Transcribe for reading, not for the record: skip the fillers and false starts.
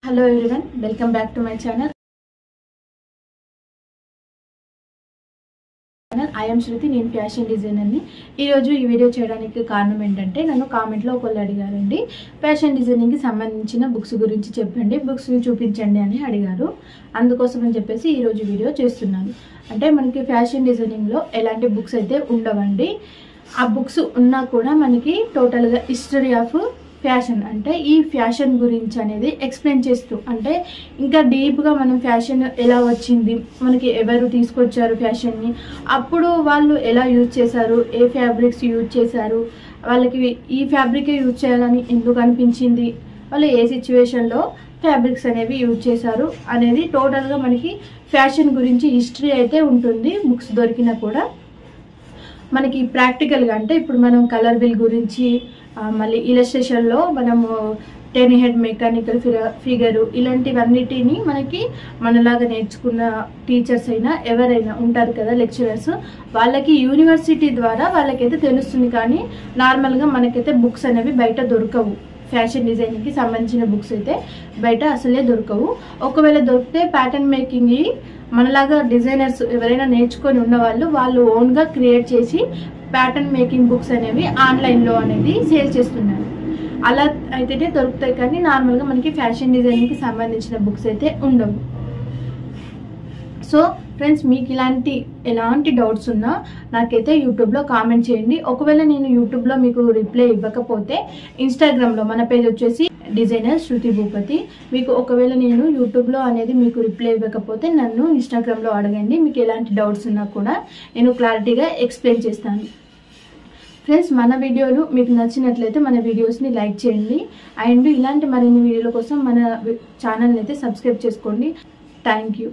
Hello everyone, welcome back to my channel. I am Shruti, నేను fashion designer ని. ఈ రోజు ఈ వీడియో చేయడానికి కారణం ఏంటంటే నన్ను కామెంట్ లో ఒకళ్ళు అడిగారండి, ఫ్యాషన్ డిజైనింగ్ కి సంబంధించిన బుక్స్ గురించి చెప్పండి, బుక్స్ ని చూపించండి అని అడిగారు. అందుకోసం అని చెప్పేసి ఈ రోజు వీడియో చేస్తున్నాను. అంటే మనకి ఫ్యాషన్ డిజైనింగ్ లో ఎలాంటి బుక్స్ అయితే ఉండవండి. ఆ బుక్స్ ఉన్నా కూడా మనకి టోటల్ గా హిస్టరీ ఆఫ్ ఫ్యాషన్ అంటే ఈ ఫ్యాషన్ గురించి అనేది ఎక్స్ప్లెయిన్ చేస్తూ, అంటే ఇంకా డీప్గా మనం ఫ్యాషన్ ఎలా వచ్చింది, మనకి ఎవరు తీసుకొచ్చారు ఫ్యాషన్ని, అప్పుడు వాళ్ళు ఎలా యూజ్ చేశారు, ఏ ఫ్యాబ్రిక్స్ యూజ్ చేశారు, వాళ్ళకి ఈ ఫ్యాబ్రికే యూజ్ చేయాలని ఎందుకు అనిపించింది, వాళ్ళు ఏ సిచ్యువేషన్లో ఫ్యాబ్రిక్స్ అనేవి యూజ్ చేశారు అనేది టోటల్గా మనకి ఫ్యాషన్ గురించి హిస్టరీ అయితే ఉంటుంది. బుక్స్ దొరికినా కూడా మనకి ప్రాక్టికల్గా అంటే ఇప్పుడు మనం కలర్ వీల్ గురించి, మళ్ళీ ఇలస్ట్రేషన్లో మనము 10 హెడ్ మెకానికల్ ఫిగరు ఇలాంటివన్నిటిని మనకి మనలాగా నేర్చుకున్న టీచర్స్ అయినా ఎవరైనా ఉంటారు కదా లెక్చరర్స్, వాళ్ళకి యూనివర్సిటీ ద్వారా వాళ్ళకైతే తెలుస్తుంది. కానీ నార్మల్గా మనకైతే బుక్స్ అనేవి బయట దొరకవు. ఫ్యాషన్ డిజైనింగ్కి సంబంధించిన బుక్స్ అయితే బయట అసలే దొరకవు. ఒకవేళ దొరికితే ప్యాటర్న్ మేకింగ్ మనలాగా డిజైనర్స్ ఎవరైనా నేర్చుకొని ఉన్న వాళ్ళు ఓన్గా క్రియేట్ చేసి ప్యాటర్న్ మేకింగ్ బుక్స్ అనేవి ఆన్లైన్లో అనేది సేల్ చేస్తున్నారు. అలా అయితేనే దొరుకుతాయి, కానీ నార్మల్గా మనకి ఫ్యాషన్ డిజైనింగ్కి సంబంధించిన బుక్స్ అయితే ఉండవు. సో ఫ్రెండ్స్, మీకు ఎలాంటి డౌట్స్ ఉన్నా నాకైతే యూట్యూబ్లో కామెంట్ చేయండి. ఒకవేళ నేను యూట్యూబ్లో మీకు రిప్లై ఇవ్వకపోతే ఇన్స్టాగ్రామ్లో మన పేజ్ వచ్చేసి డిజైనర్ శృతి భూపతి. మీకు ఒకవేళ నేను యూట్యూబ్లో అనేది మీకు రిప్లై ఇవ్వకపోతే నన్ను ఇన్స్టాగ్రామ్లో అడగండి. మీకు ఎలాంటి డౌట్స్ ఉన్నా కూడా నేను క్లారిటీగా ఎక్స్ప్లెయిన్ చేస్తాను. ఫ్రెండ్స్, మన వీడియోలు మీకు నచ్చినట్లయితే మన వీడియోస్ని లైక్ చేయండి. అండ్ ఇలాంటి మరిన్ని వీడియోల కోసం మన ఛానల్ని అయితే సబ్స్క్రైబ్ చేసుకోండి. Thank you.